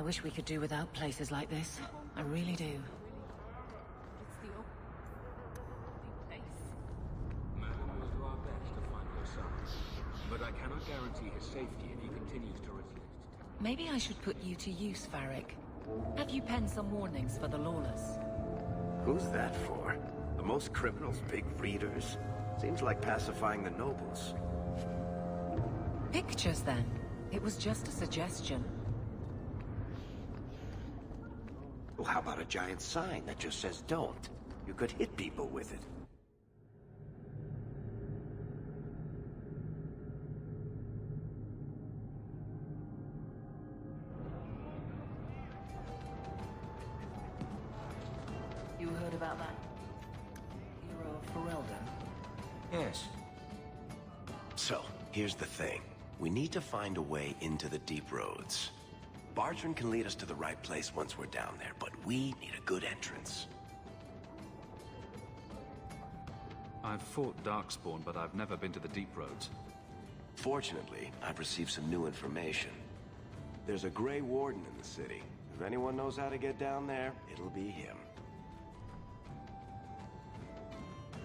I wish we could do without places like this. I really do. It's the old place. Madam will do our best to find your son, but I cannot guarantee his safety if he continues to resist. Maybe I should put you to use, Varric. Have you penned some warnings for the lawless? Who's that for? The most criminals big readers? Seems like pacifying the nobles. Pictures, then. It was just a suggestion. Well, how about a giant sign that just says don't? You could hit people with it. You heard about that? Hero of Ferelden? Yes. So, here's the thing. We need to find a way into the deep roads. Bartran can lead us to the right place once we're down there, but we need a good entrance. I've fought Darkspawn, but I've never been to the deep roads. Fortunately, I've received some new information. There's a Grey Warden in the city. If anyone knows how to get down there, it'll be him.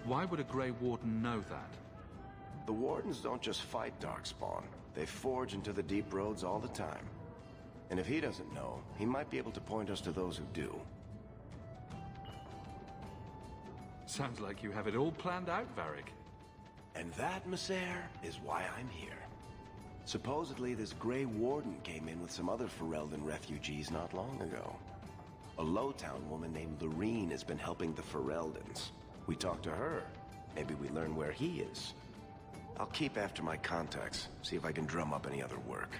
Why would a Grey Warden know that? The Wardens don't just fight Darkspawn. They forge into the deep roads all the time. And if he doesn't know, he might be able to point us to those who do. Sounds like you have it all planned out, Varric. And that, Messer, is why I'm here. Supposedly, this Grey Warden came in with some other Ferelden refugees not long ago. A Lowtown woman named Lorene has been helping the Fereldans. We talked to her. Maybe we learn where he is. I'll keep after my contacts, see if I can drum up any other work.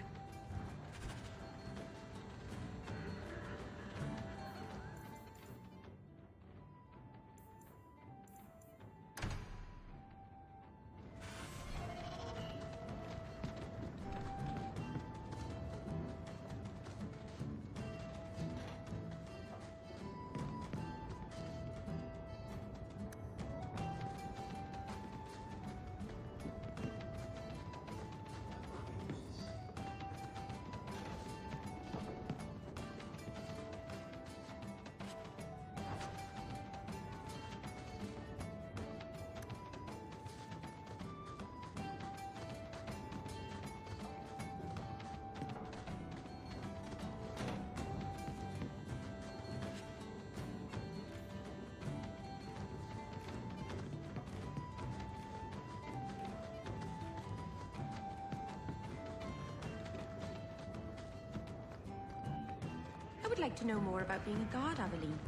I would like to know more about being a guard, Aveline.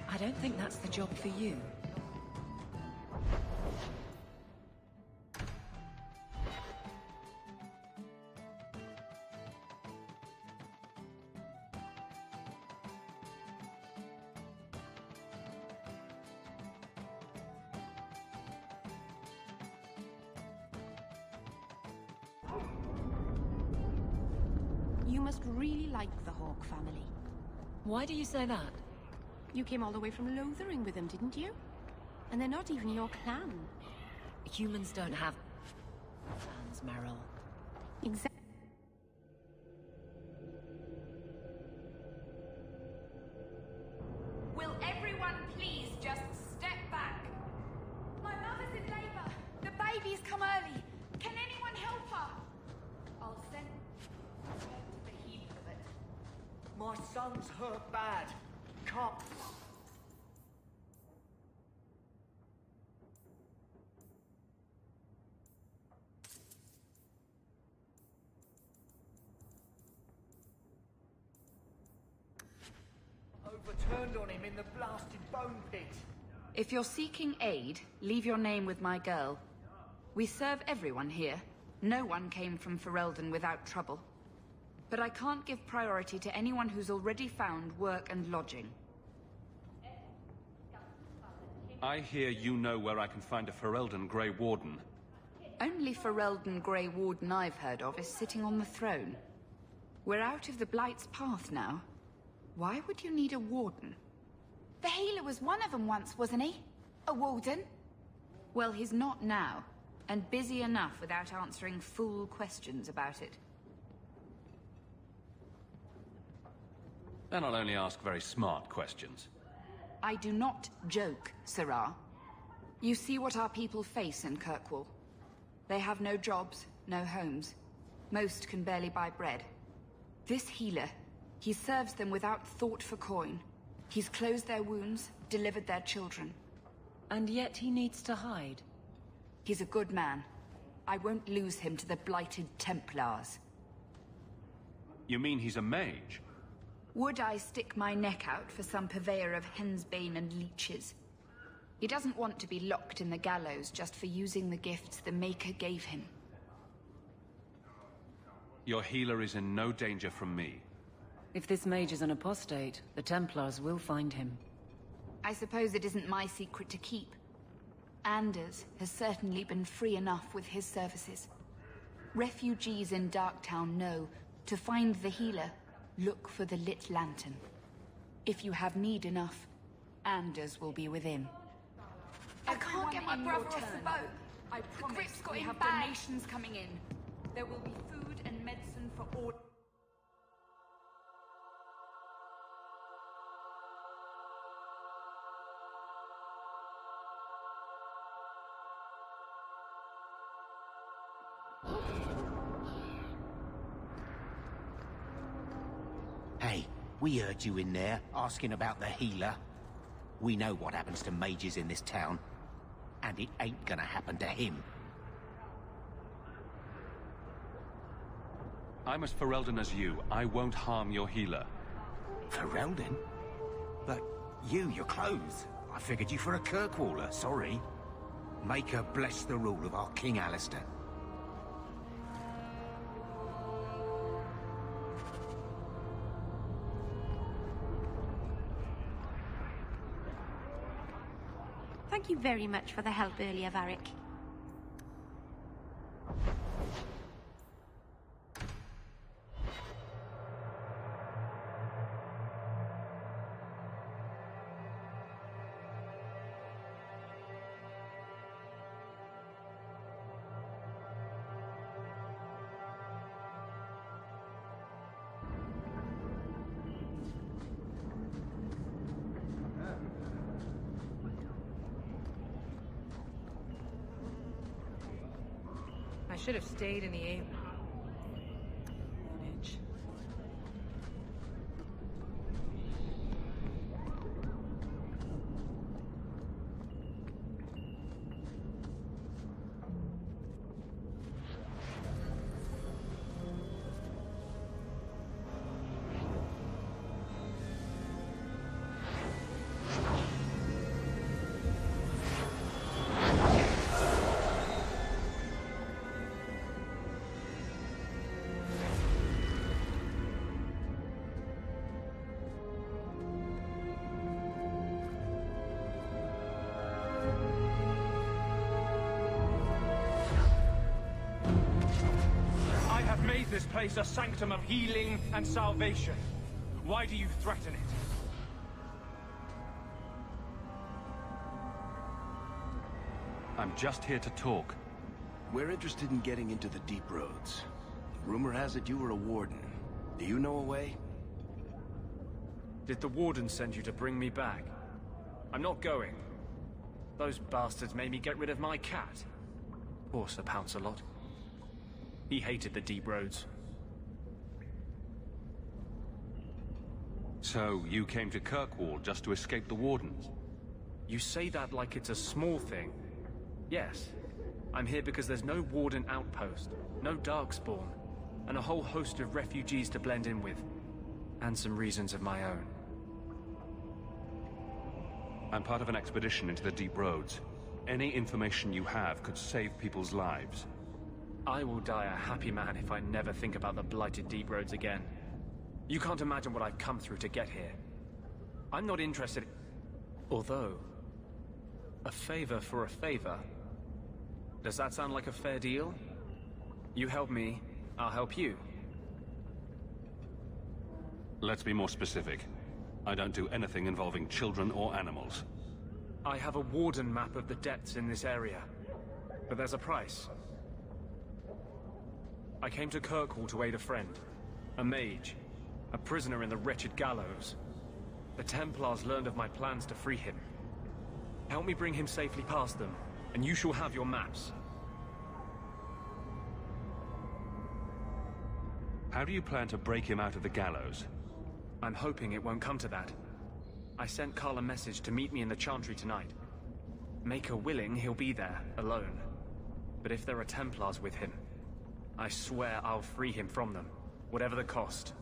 I don't think that's the job for you. You must really like the Hawke family. Why do you say that? You came all the way from Lothering with them, didn't you? And they're not even your clan. Humans don't have plans, Meryl. Exactly. Will everyone please just step back? My mother's in labor. The baby's come early. Can anyone help her? I'll send to the heap of it. My son's hurt bad. Can't... Overturned on him in the blasted bone pit. If you're seeking aid, leave your name with my girl. We serve everyone here. No one came from Ferelden without trouble. But I can't give priority to anyone who's already found work and lodging. I hear you know where I can find a Ferelden Grey Warden. Only Ferelden Grey Warden I've heard of is sitting on the throne. We're out of the Blight's path now. Why would you need a warden? The healer was one of them once, wasn't he? A warden? Well, he's not now, and busy enough without answering fool questions about it. Then I'll only ask very smart questions. I do not joke, Sirrah. You see what our people face in Kirkwall. They have no jobs, no homes. Most can barely buy bread. This healer, he serves them without thought for coin. He's closed their wounds, delivered their children. And yet he needs to hide. He's a good man. I won't lose him to the blighted Templars. You mean he's a mage? Would I stick my neck out for some purveyor of hensbane and leeches? He doesn't want to be locked in the gallows just for using the gifts the Maker gave him. Your healer is in no danger from me. If this mage is an apostate, the Templars will find him. I suppose it isn't my secret to keep. Anders has certainly been free enough with his services. Refugees in Darktown know, to find the healer, look for the lit lantern. If you have need enough, Anders will be within. I can't get my brother off the boat. I promise we have donations coming in. There will be food and medicine for all. Hey, we heard you in there, asking about the healer. We know what happens to mages in this town, and it ain't gonna happen to him. I'm as Ferelden as you. I won't harm your healer. Ferelden? But your clothes. I figured you for a Kirkwaller, sorry. Maker bless the rule of our King Alistair. Thank you very much for the help earlier, Varric. I should have stayed in the aim. This place a sanctum of healing and salvation. Why do you threaten it? I'm just here to talk. We're interested in getting into the deep roads. Rumor has it you were a warden. Do you know a way? Did the warden send you to bring me back? I'm not going. Those bastards made me get rid of my cat. Poor Sir Pouncelot. He hated the deep roads. So, you came to Kirkwall just to escape the Wardens? You say that like it's a small thing. Yes. I'm here because there's no Warden outpost, no Darkspawn, and a whole host of refugees to blend in with. And some reasons of my own. I'm part of an expedition into the deep roads. Any information you have could save people's lives. I will die a happy man if I never think about the blighted deep roads again. You can't imagine what I've come through to get here. I'm not interested. Although, a favor for a favor. Does that sound like a fair deal? You help me, I'll help you. Let's be more specific. I don't do anything involving children or animals. I have a warden map of the depths in this area. But there's a price. I came to Kirkwall to aid a friend. A mage. a prisoner in the wretched gallows. The Templars learned of my plans to free him. Help me bring him safely past them, and you shall have your maps. How do you plan to break him out of the gallows? I'm hoping it won't come to that. I sent Carl a message to meet me in the Chantry tonight. Maker willing, he'll be there, alone. But if there are Templars with him, I swear I'll free him from them, whatever the cost.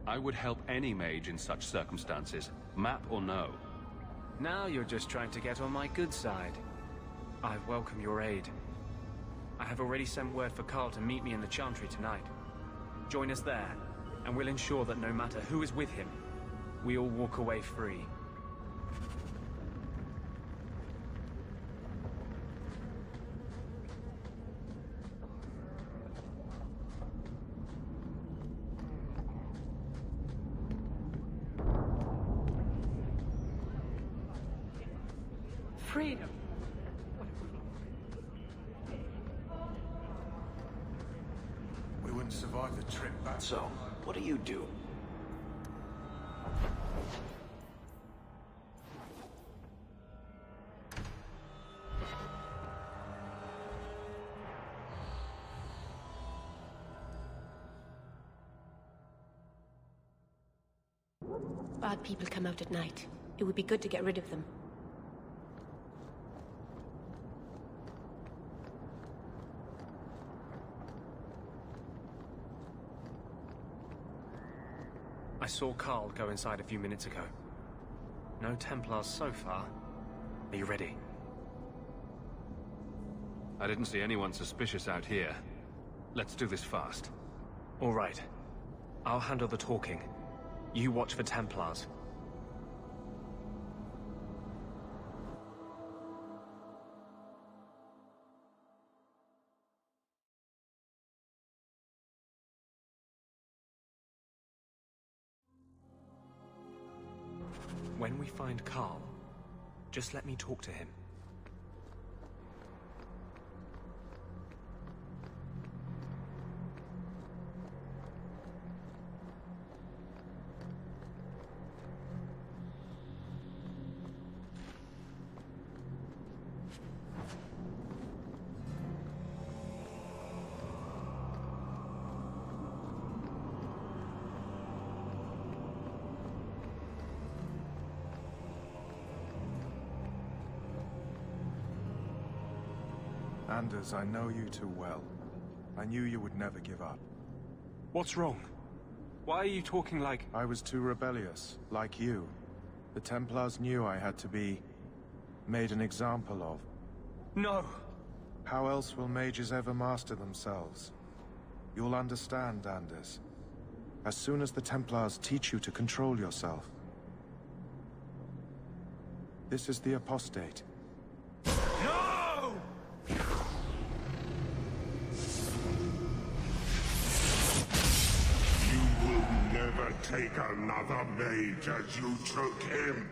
I would help any mage in such circumstances, map or no. Now you're just trying to get on my good side. I welcome your aid. I have already sent word for Carl to meet me in the Chantry tonight. Join us there, and we'll ensure that no matter who is with him, we all walk away free. Freedom. We wouldn't survive the trip back. So, what do you do? Bad people come out at night. It would be good to get rid of them. I saw Carl go inside a few minutes ago. No Templars so far. Are you ready? I didn't see anyone suspicious out here. Let's do this fast. All right. I'll handle the talking. You watch for Templars. When we find Carl, just let me talk to him. Anders, I know you too well. I knew you would never give up. What's wrong? Why are you talking like... I was too rebellious, like you. The Templars knew I had to be... made an example of. No! How else will mages ever master themselves? You'll understand, Anders. As soon as the Templars teach you to control yourself. This is the apostate. No! You will never take another mage as you took him.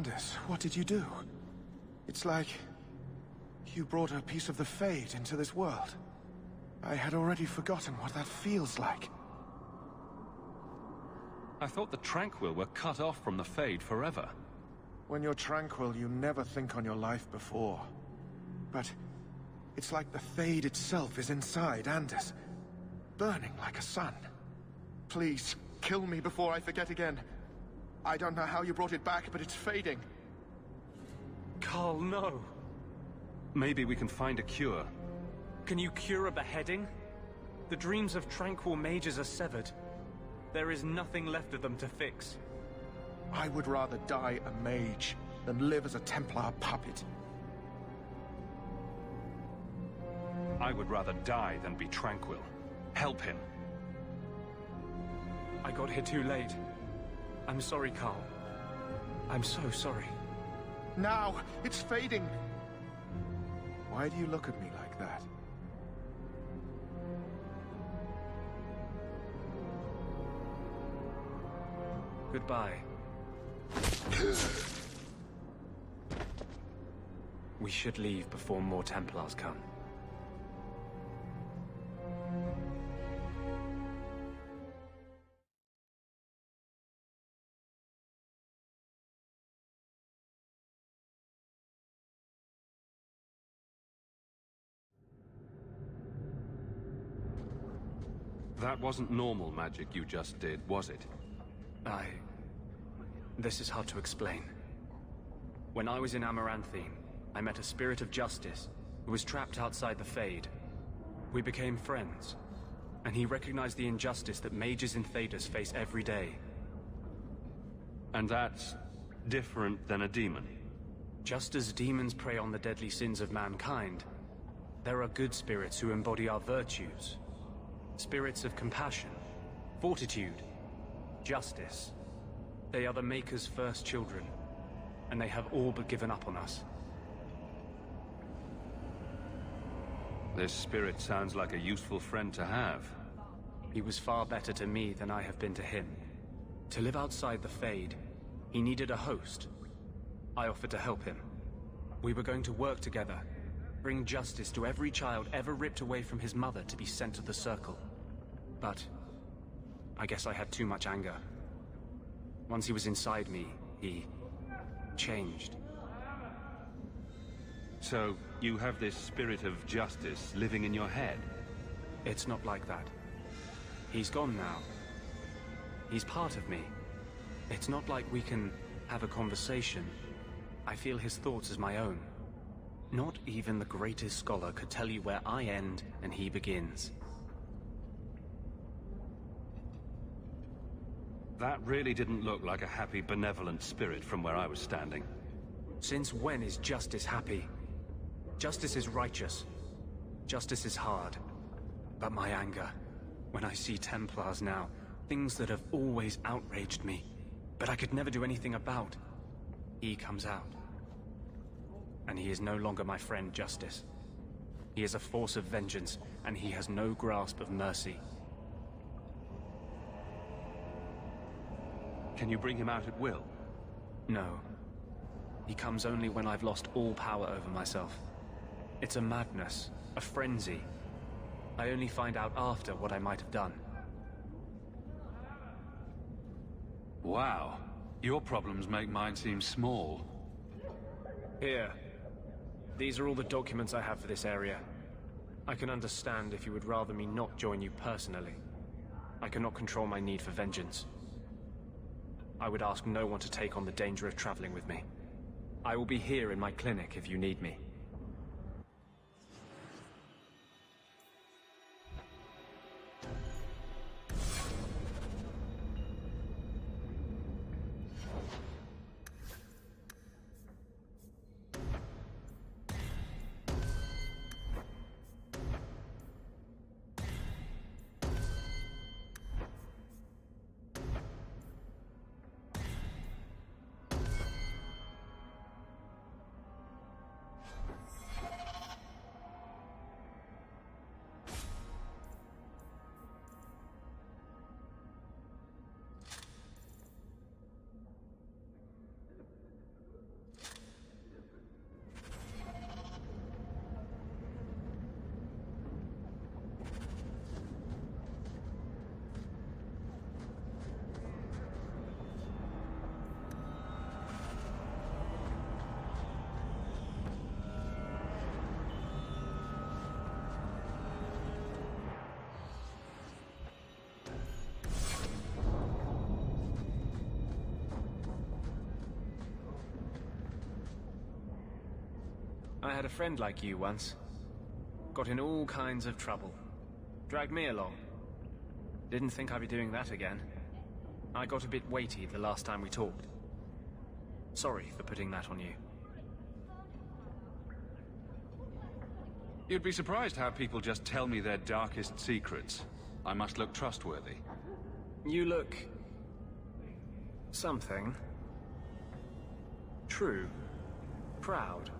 Andis, what did you do? It's like you brought a piece of the Fade into this world. I had already forgotten what that feels like. I thought the Tranquil were cut off from the Fade forever. When you're tranquil, you never think on your life before. But it's like the Fade itself is inside Andis, burning like a sun. Please, kill me before I forget again. I don't know how you brought it back, but it's fading. Carl, no. Maybe we can find a cure. Can you cure a beheading? The dreams of tranquil mages are severed. There is nothing left of them to fix. I would rather die a mage than live as a Templar puppet. I would rather die than be tranquil. Help him. I got here too late. I'm sorry, Carl. I'm so sorry. Now! It's fading! Why do you look at me like that? Goodbye. We should leave before more Templars come. That wasn't normal magic you just did, was it? This is hard to explain. When I was in Amaranthine, I met a spirit of justice who was trapped outside the Fade. We became friends, and he recognized the injustice that mages in Thedas face every day. And that's different than a demon? Just as demons prey on the deadly sins of mankind, there are good spirits who embody our virtues. Spirits of compassion, fortitude, justice. They are the Maker's first children, and they have all but given up on us. This spirit sounds like a useful friend to have. He was far better to me than I have been to him. To live outside the Fade, he needed a host. I offered to help him. We were going to work together, bring justice to every child ever ripped away from his mother to be sent to the Circle. But I guess I had too much anger. Once he was inside me, he changed. So, you have this spirit of justice living in your head? It's not like that. He's gone now. He's part of me. It's not like we can have a conversation. I feel his thoughts as my own. Not even the greatest scholar could tell you where I end and he begins. That really didn't look like a happy, benevolent spirit from where I was standing. Since when is justice happy? Justice is righteous. Justice is hard. But my anger, when I see Templars now, things that have always outraged me, but I could never do anything about, he comes out. And he is no longer my friend, Justice. He is a force of vengeance, and he has no grasp of mercy. Can you bring him out at will? No. He comes only when I've lost all power over myself. It's a madness, a frenzy. I only find out after what I might have done. Wow. Your problems make mine seem small. Here. These are all the documents I have for this area. I can understand if you would rather me not join you personally. I cannot control my need for vengeance. I would ask no one to take on the danger of traveling with me. I will be here in my clinic if you need me. I had a friend like you once. Got in all kinds of trouble. Dragged me along. Didn't think I'd be doing that again. I got a bit weighty the last time we talked. Sorry for putting that on you. You'd be surprised how people just tell me their darkest secrets. I must look trustworthy. You look... something. True. Proud.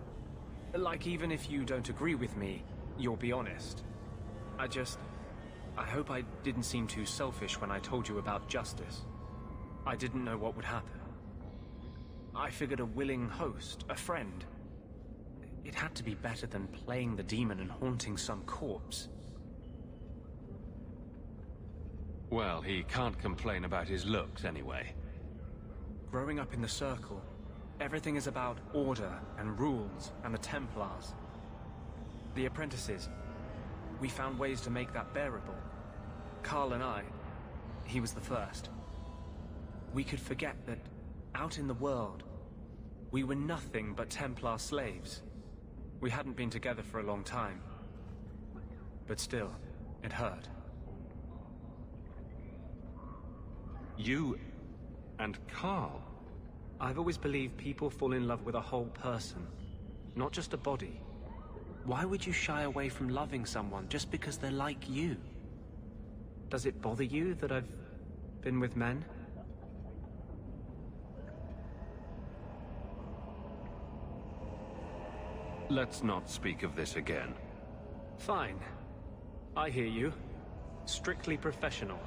Like even if you don't agree with me, you'll be honest. I hope I didn't seem too selfish when I told you about justice. I didn't know what would happen. I figured a willing host, a friend. It had to be better than playing the demon and haunting some corpse. Well, he can't complain about his looks anyway. Growing up in the Circle, everything is about order and rules and the Templars. The apprentices, we found ways to make that bearable. Carl and I, he was the first. We could forget that out in the world, we were nothing but Templar slaves. We hadn't been together for a long time. But still, it hurt. You and Carl? I've always believed people fall in love with a whole person, not just a body. Why would you shy away from loving someone just because they're like you? Does it bother you that I've been with men? Let's not speak of this again. Fine. I hear you. Strictly professional.